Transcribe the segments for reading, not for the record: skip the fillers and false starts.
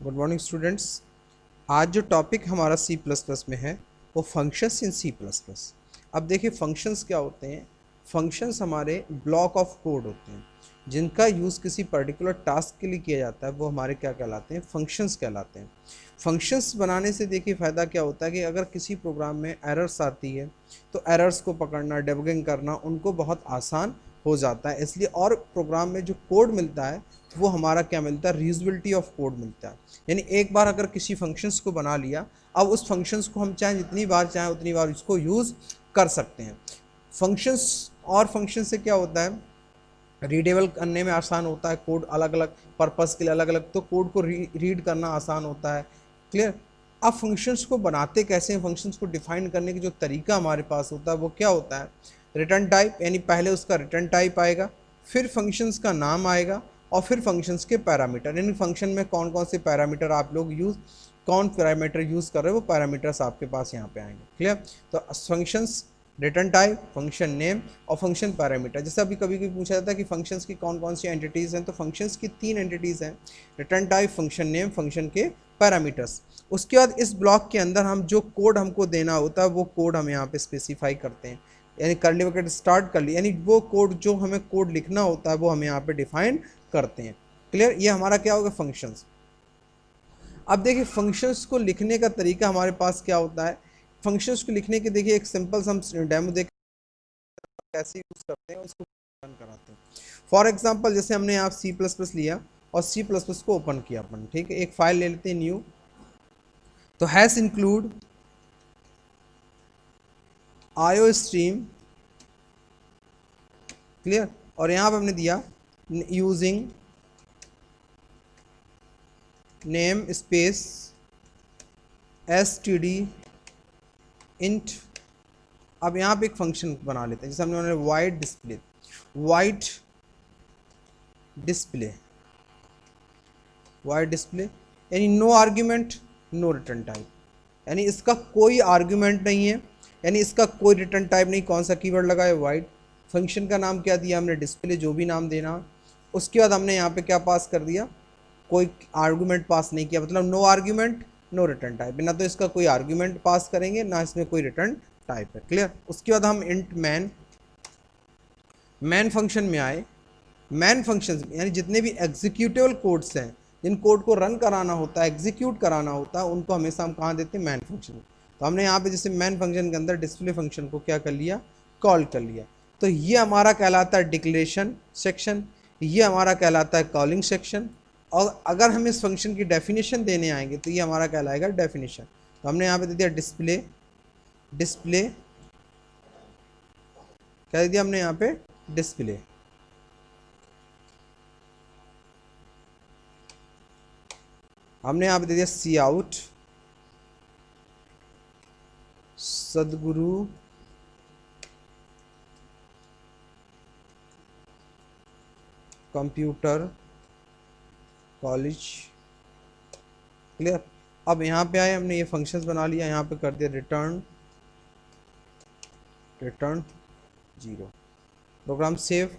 Good morning students. आज जो topic हमारा सी प्लस प्लस में है वो functions in C plus plus. अब देखिए फंक्शंस क्या होते हैं। फंक्शंस हमारे ब्लॉक ऑफ कोड होते हैं जिनका यूज़ किसी पर्टिकुलर टास्क के लिए किया जाता है, वो हमारे क्या कहलाते हैं, फंक्शंस कहलाते हैं। फंक्शंस बनाने से देखिए फ़ायदा क्या होता है कि अगर किसी प्रोग्राम में एरर्स आती है तो एरर्स को पकड़ना, डिबगिंग करना उनको बहुत आसान हो जाता है। इसलिए और प्रोग्राम में जो कोड मिलता है वो हमारा क्या मिलता है, रीयूजेबिलिटी ऑफ कोड मिलता है। यानी एक बार अगर किसी फंक्शंस को बना लिया, अब उस फंक्शंस को हम चाहें जितनी बार चाहें उतनी बार इसको यूज़ कर सकते हैं। फंक्शंस और फंक्शन से क्या होता है, रीडेबल करने में आसान होता है। कोड अलग अलग पर्पस के लिए अलग अलग, तो कोड को रीड करना आसान होता है। क्लियर। अब फंक्शंस को बनाते कैसे हैं, फंक्शंस को डिफाइन करने की जो तरीका हमारे पास होता है वो क्या होता है, रिटर्न टाइप। यानी पहले उसका रिटर्न टाइप आएगा, फिर फंक्शंस का नाम आएगा और फिर फंक्शंस के पैरामीटर। यानी फंक्शन में कौन कौन से पैरामीटर आप लोग कौन पैरामीटर यूज़ कर रहे हो, वो पैरामीटर्स आपके पास यहाँ पे आएंगे। क्लियर। तो functions, return type, function name और फंक्शन पैरामीटर। जैसे अभी कभी कभी पूछा जाता है कि फंक्शंस की कौन कौन सी एंटिटीज़ हैं, तो फंक्शंस की 3 एंटिटीज़ हैं, return type, function name, function के पैरामीटर्स। उसके बाद इस ब्लॉक के अंदर हम जो कोड हमको देना होता है वो कोड हम यहाँ पे स्पेसिफाई करते हैं। यानी कर्ली ब्रैकेट स्टार्ट कर ली, यानी वो कोड जो हमें कोड लिखना होता है वो हम यहाँ पे डिफाइन करते हैं। क्लियर। ये हमारा क्या होगा, फंक्शंस। अब देखिए फंक्शंस को लिखने का तरीका हमारे पास क्या होता है। फंक्शंस को लिखने के देखिए एक सिंपल सा हम डेमो देख कैसे यूज करते हैं, उसको रन कराते हैं। फॉर एग्जांपल जैसे हमने यहाँ सी प्लस प्लस लिया और सी प्लस प्लस को ओपन किया अपन, ठीक है, एक फाइल ले लेते हैं न्यू। तो हैश इंक्लूड आयो स्ट्रीम, क्लियर। और यहाँ पे हमने दिया using name space std int। अब यहाँ पे एक फंक्शन बना लेते हैं, जैसे हमने void display, void display, void display यानी no argument no return type. यानी इसका कोई आर्ग्यूमेंट नहीं है, यानी इसका कोई रिटर्न टाइप नहीं। कौन सा कीवर्ड लगा है, वाइड। फंक्शन का नाम क्या दिया हमने, डिस्प्ले, जो भी नाम देना। उसके बाद हमने यहाँ पे क्या पास कर दिया, कोई आर्गूमेंट पास नहीं किया, मतलब no argument no return type. ना तो इसका कोई आर्ग्यूमेंट पास करेंगे, ना इसमें कोई रिटर्न टाइप है। क्लियर। उसके बाद हम इंट मैन, मैन फंक्शन में आए। मैन फंक्शन यानी जितने भी एग्जीक्यूटेबल कोड्स हैं, जिन कोड को रन कराना होता है, एग्जीक्यूट कराना होता है, उनको हमेशा हम कहाँ देते हैं, मैन फंक्शन। तो हमने यहाँ पे जैसे मैन फंक्शन के अंदर डिस्प्ले फंक्शन को क्या कर लिया, कॉल कर लिया। तो ये हमारा कहलाता है डिक्लेरेशन सेक्शन, ये हमारा कहलाता है कॉलिंग सेक्शन। और अगर हम इस फंक्शन की डेफिनेशन देने आएंगे तो ये हमारा कहलाएगा डेफिनेशन। तो हमने यहाँ पे दे दिया डिस्प्ले, डिस्प्ले क्या दे दिया हमने यहाँ पे, डिस्प्ले। हमने यहाँ पे दे दिया सी आउट सदगुरु कंप्यूटर कॉलेज। क्लियर। अब यहाँ पे आए, हमने ये फंक्शंस बना लिया, यहाँ पे कर दिया रिटर्न, रिटर्न 0। Program save.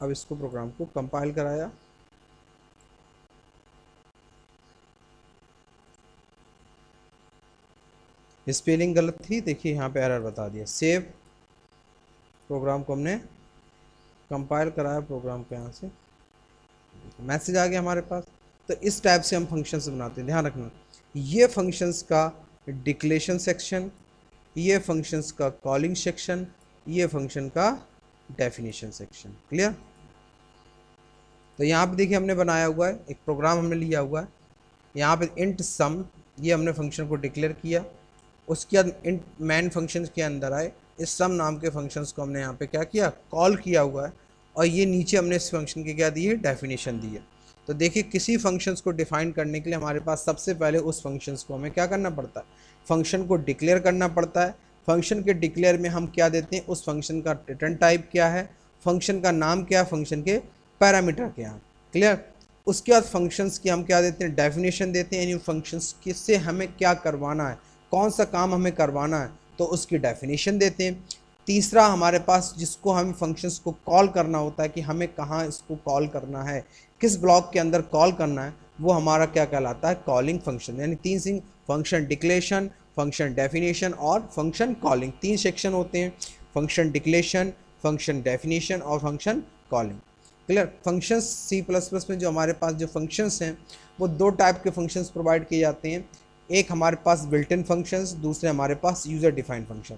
अब इसको प्रोग्राम को कंपाइल कराया, स्पेलिंग गलत थी, देखिए यहाँ पे एरर बता दिया। सेव, प्रोग्राम को हमने कंपाइल कराया, प्रोग्राम को यहाँ से मैसेज आ गया हमारे पास। तो इस टाइप से हम फंक्शंस बनाते हैं। ध्यान रखना, ये फंक्शंस का डिक्लेरेशन सेक्शन, ये फंक्शंस का कॉलिंग सेक्शन, ये फंक्शन का डेफिनेशन सेक्शन। क्लियर। तो यहाँ पे देखिए हमने बनाया हुआ है, एक प्रोग्राम हमने लिया हुआ है। यहाँ पे इंट सम, ये हमने फंक्शन को डिक्लेयर किया। उसके बाद इंट मैन फंक्शन के अंदर आए, इस सम नाम के फंक्शंस को हमने यहाँ पे क्या किया, कॉल किया हुआ है। और ये नीचे हमने इस फंक्शन की क्या दी है, डेफिनेशन दी है। तो देखिए किसी फंक्शंस को डिफाइन करने के लिए हमारे पास सबसे पहले उस फंक्शंस को हमें क्या करना पड़ता है, फंक्शन को डिक्लेयर करना पड़ता है। फंक्शन के डिक्लेयर में हम क्या देते हैं, उस फंक्शन का रिटर्न टाइप क्या है, फंक्शन का नाम क्या है, फंक्शन के पैरामीटर क्या है। क्लियर। उसके बाद फंक्शंस की हम क्या देते हैं, डेफिनेशन देते हैं। यानी फंक्शंस किससे हमें क्या करवाना है, कौन सा काम हमें करवाना है, तो उसकी डेफिनेशन देते हैं। तीसरा हमारे पास जिसको हम फंक्शंस को कॉल करना होता है कि हमें कहाँ इसको कॉल करना है, किस ब्लॉक के अंदर कॉल करना है, वो हमारा क्या कहलाता है, कॉलिंग फंक्शन। यानी तीन thing function declaration, function definition और फंक्शन कॉलिंग, तीन सेक्शन होते हैं, फंक्शन डिक्लेरेशन, फंक्शन डेफिनेशन और function calling. Clear. Functions C plus plus में जो हमारे पास जो फंक्शंस हैं वो दो टाइप के फंक्शंस प्रोवाइड किए जाते हैं। एक हमारे पास बिल्ट इन फंक्शंस, दूसरे हमारे पास user defined function.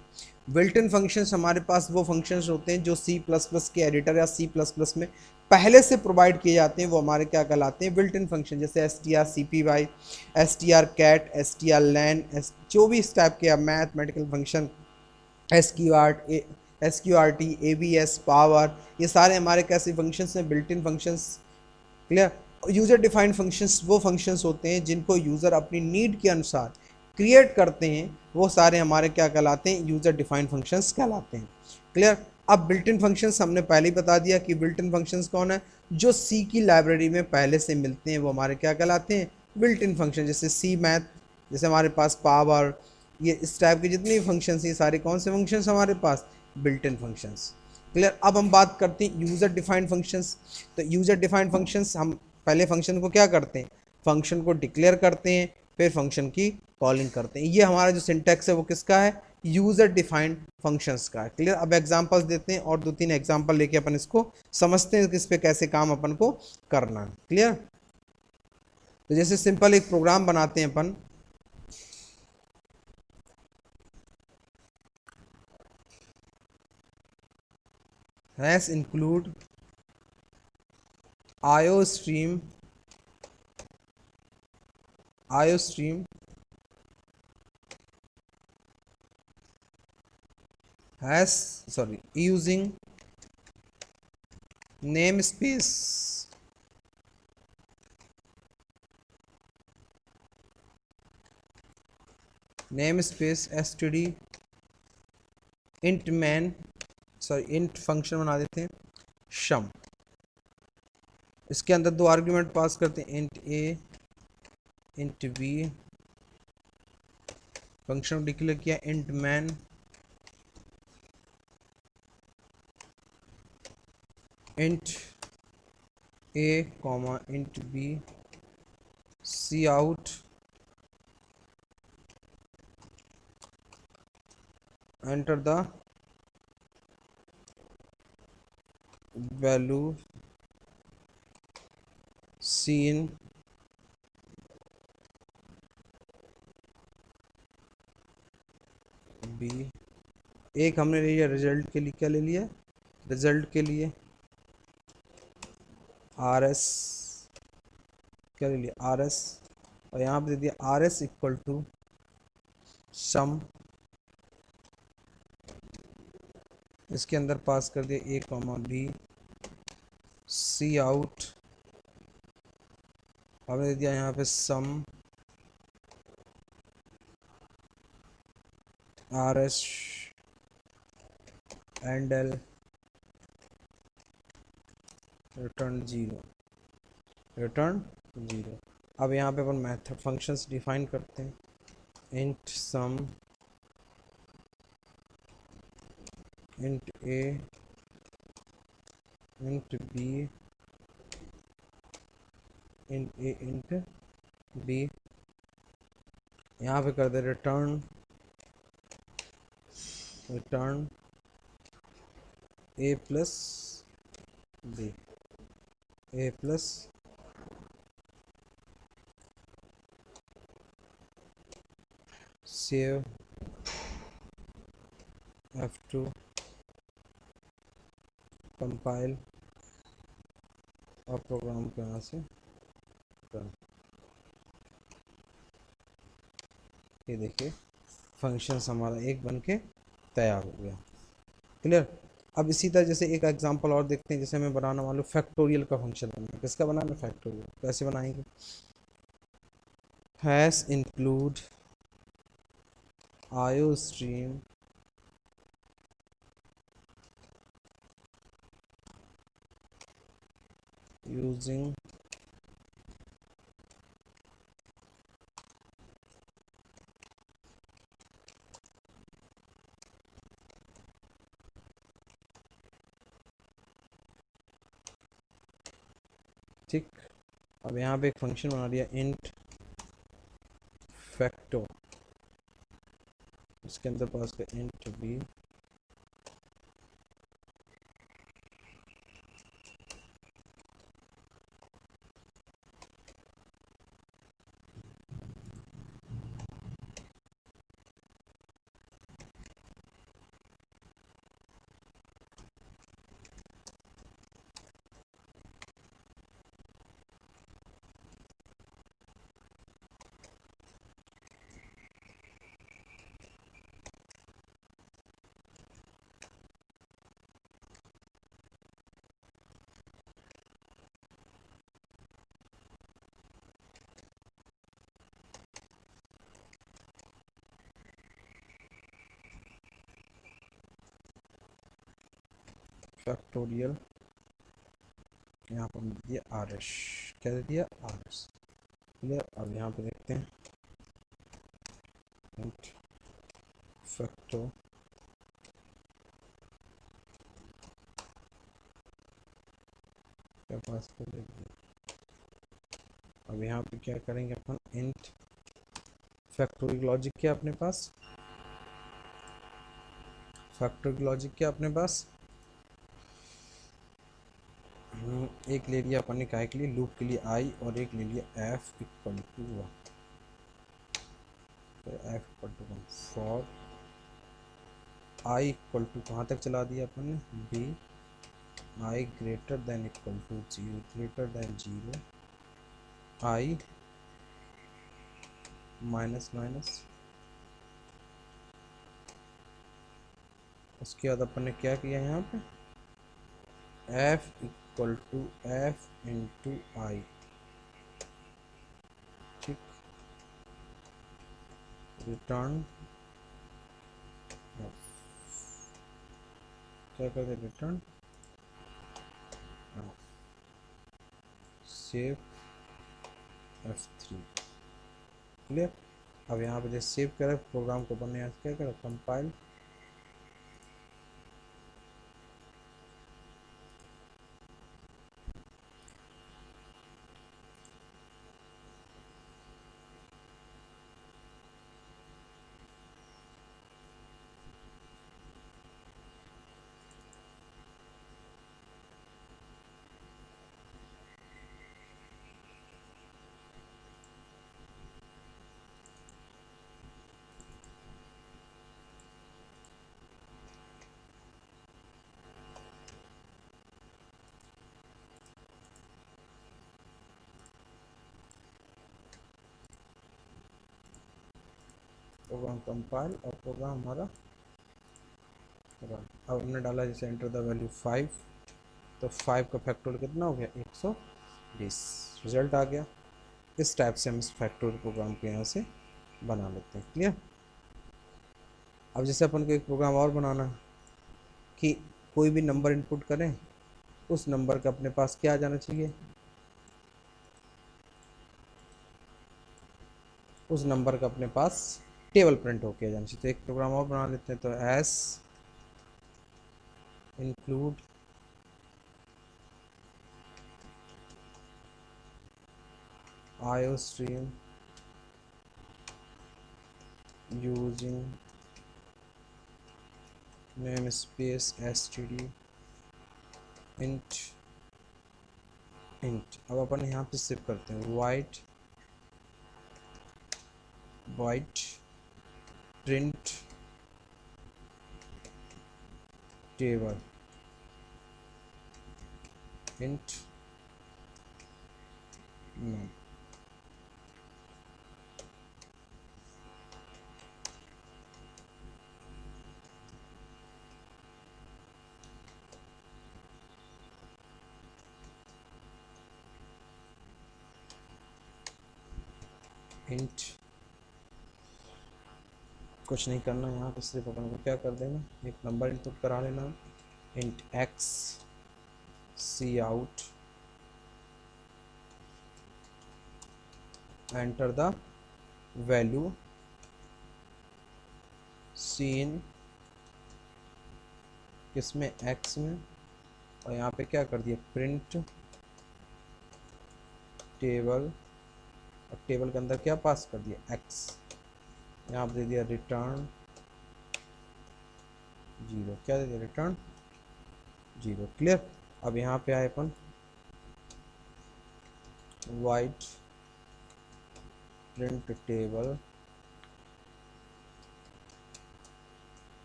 Built in functions हमारे पास वो फंक्शंस होते हैं जो सी प्लस प्लस के एडिटर या सी प्लस प्लस में पहले से प्रोवाइड किए जाते हैं, वो हमारे क्या कहलाते हैं, बिल्ट इन फंक्शन। जैसे S T R C P Y, S T R cat, S T R len, जो भी इस टाइप के mathematical function, S Q R S Q R T, A B S, power, ये सारे हमारे कैसे functions हैं, built in functions. Clear. User defined functions वो फंक्शंस होते हैं जिनको यूज़र अपनी नीड के अनुसार क्रिएट करते हैं, वो सारे हमारे क्या कहलाते हैं, यूज़र डिफाइंड फंक्शंस कहलाते हैं। क्लियर। अब बिल्ट इन फंक्शंस हमने पहले ही बता दिया कि बिल्ट इन फंक्शंस कौन है, जो सी की लाइब्रेरी में पहले से मिलते हैं, वो हमारे क्या कहलाते हैं, बिल्ट इन फंक्शन। जैसे सी मैथ, जैसे हमारे पास पावर, ये इस टाइप के जितने भी फंक्शंस, ये सारे कौन से फंक्शंस हमारे पास, बिल्ट इन फंक्शंस। क्लियर। अब हम बात करते हैं यूज़र डिफाइंड फंक्शंस। तो यूज़र डिफाइंड फंक्शंस, हम पहले फंक्शन को क्या करते हैं, फंक्शन को डिक्लेयर करते हैं, फिर फंक्शन की कॉलिंग करते हैं। ये हमारा जो सिंटैक्स है वो किसका है, यूज़र डिफाइंड फंक्शंस का है। क्लियर। अब एग्जांपल्स देते हैं और दो तीन एग्जांपल लेके अपन इसको समझते हैं कि इस पे कैसे काम अपन को करना है। क्लियर। तो जैसे सिंपल एक प्रोग्राम बनाते हैं अपन, hash include IO stream has, sorry, using namespace std int man, sorry int function बना देते हैं शम। इसके अंदर दो आर्ग्यूमेंट पास करते हैं, int a int b। Function declare किया int man int a int b, C out enter the value seen b। एक हमने ले लिया रिजल्ट के लिए, क्या ले लिया, रिजल्ट के लिए आर एस, क्या ले लिया, आर एस, और यहाँ पे दे दिया R S equal to sum. इसके अंदर पास कर दिया A comma B, C out, हमने दे दिया यहाँ पे sum R S and L, return zero, return zero. अब यहाँ पे अपन मेथड फंक्शंस डिफाइन करते हैं, int sum, int A, int B, int A int B. यहाँ पे कर दे return, return A plus B, A plus save F2, compile और प्रोग्राम को यहाँ से रन। ये देखिए फंक्शंस हमारा एक बन के तैयार हो गया। क्लियर। अब इसी तरह जैसे एक एग्जांपल और देखते हैं, जैसे हमें बनाना, मान लो फैक्टोरियल का फंक्शन बनाना है। किसका बनाना है, फैक्टोरियल। कैसे बनाएंगे, hash include IO stream using अब यहाँ पे एक फंक्शन बना दिया इंट फैक्टो, इसके अंदर पास का इंट बी फैक्टोरियल, यहाँ पर दे दिया आर एस, क्या दे दिया आर एस, क्लियर। अब यहाँ पे देखते हैं इंट फैक्टो क्या पास कर देंगे। अब यहाँ पे क्या करेंगे अपन, इंट फैक्टोरियल लॉजिक क्या अपने पास, फैक्टोरियल लॉजिक क्या अपने पास, एक ले लिया अपन ने काय के लिए, लूप के लिए आई, और एक ले लिया F equal to one, F equal to one for I equal to कहाँ तक चला दिया अपन ने, B I greater than equal to zero, greater than zero I minus minus. उसके बाद अपन ने क्या किया यहाँ पे, F equal to F into I, ठीक, रिटर्न क्या करते, रिटर्न सेव F3, क्लियर। अब यहाँ पे जैसे सेव करें प्रोग्राम को, बनने यहाँ क्या करें, कंपाइल, प्रोग्राम कंपाइल, और प्रोग्राम हमारा रन। अब हमने डाला जैसे एंटर द वैल्यू 5, तो 5 का फैक्टोरियल कितना हो गया, 120, रिजल्ट आ गया। इस टाइप से हम इस फैक्टोरियल प्रोग्राम को यहाँ से बना लेते हैं, क्लियर। अब जैसे अपन को एक प्रोग्राम और बनाना है कि कोई भी नंबर इनपुट करें, उस नंबर का अपने पास क्या आ जाना चाहिए, उस नंबर का अपने पास टेबल प्रिंट होके आ जाना चाहिए। तो एक प्रोग्राम और बना लेते हैं, तो S include IOStream using namespace std int int। अब अपन यहाँ पे सिर्फ करते हैं white print table int none। Int कुछ नहीं करना यहाँ पे, सिर्फ अपन को क्या कर देना, एक नंबर इनपुट करा लेना, int X C out enter the value C in, किसमें, एक्स में, और यहाँ पे क्या कर दिया, प्रिंट टेबल, अब टेबल के अंदर क्या पास कर दिया x, यहाँ पर दे दिया रिटर्न 0, क्या दे दिया रिटर्न 0। क्लियर। अब यहाँ पे आए अपन वाइट प्रिंट टेबल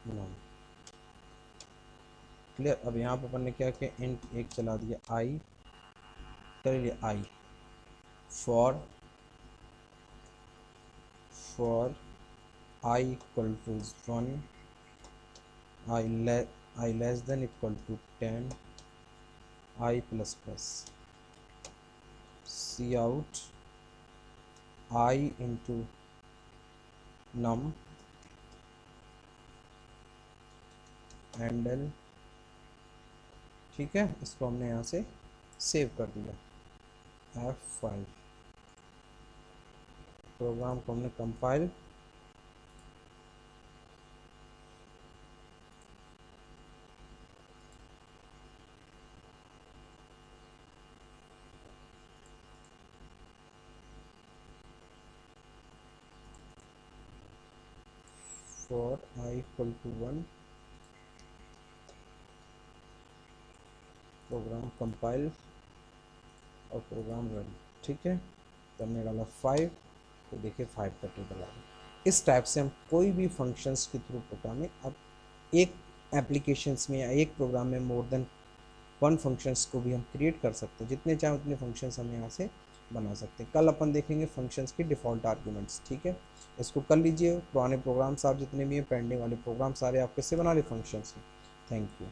नम। क्लियर। अब यहाँ पे अपन ने क्या किया, इंट एक चला दिया आई, कर लिया I for I equal to 1, I less than equal to 10, I plus plus C out I into num handle. ठीक है, इसको हमने यहाँ से सेव कर दिया F5। प्रोग्राम को हमने compile for I equal to 1, program compile और प्रोग्राम रन। ठीक है, तो हमने डाला 5, तो देखिए 5 का टेबल आ गया। इस टाइप से हम कोई भी फंक्शंस के थ्रू प्रोग्रामिंग, अब एक एप्लीकेशंस में या एक प्रोग्राम में मोर देन 1 फंक्शंस को भी हम क्रिएट कर सकते हैं, जितने चाहे उतने फंक्शंस हम यहाँ से बना सकते हैं। कल अपन देखेंगे फंक्शंस की डिफ़ॉल्ट आर्ग्यूमेंट्स। ठीक है, इसको कर लीजिए। पुराने प्रोग्राम्स आप जितने भी हैं पेंडिंग वाले प्रोग्राम सारे आप कैसे बना रहे फंक्शंस में। Thank you.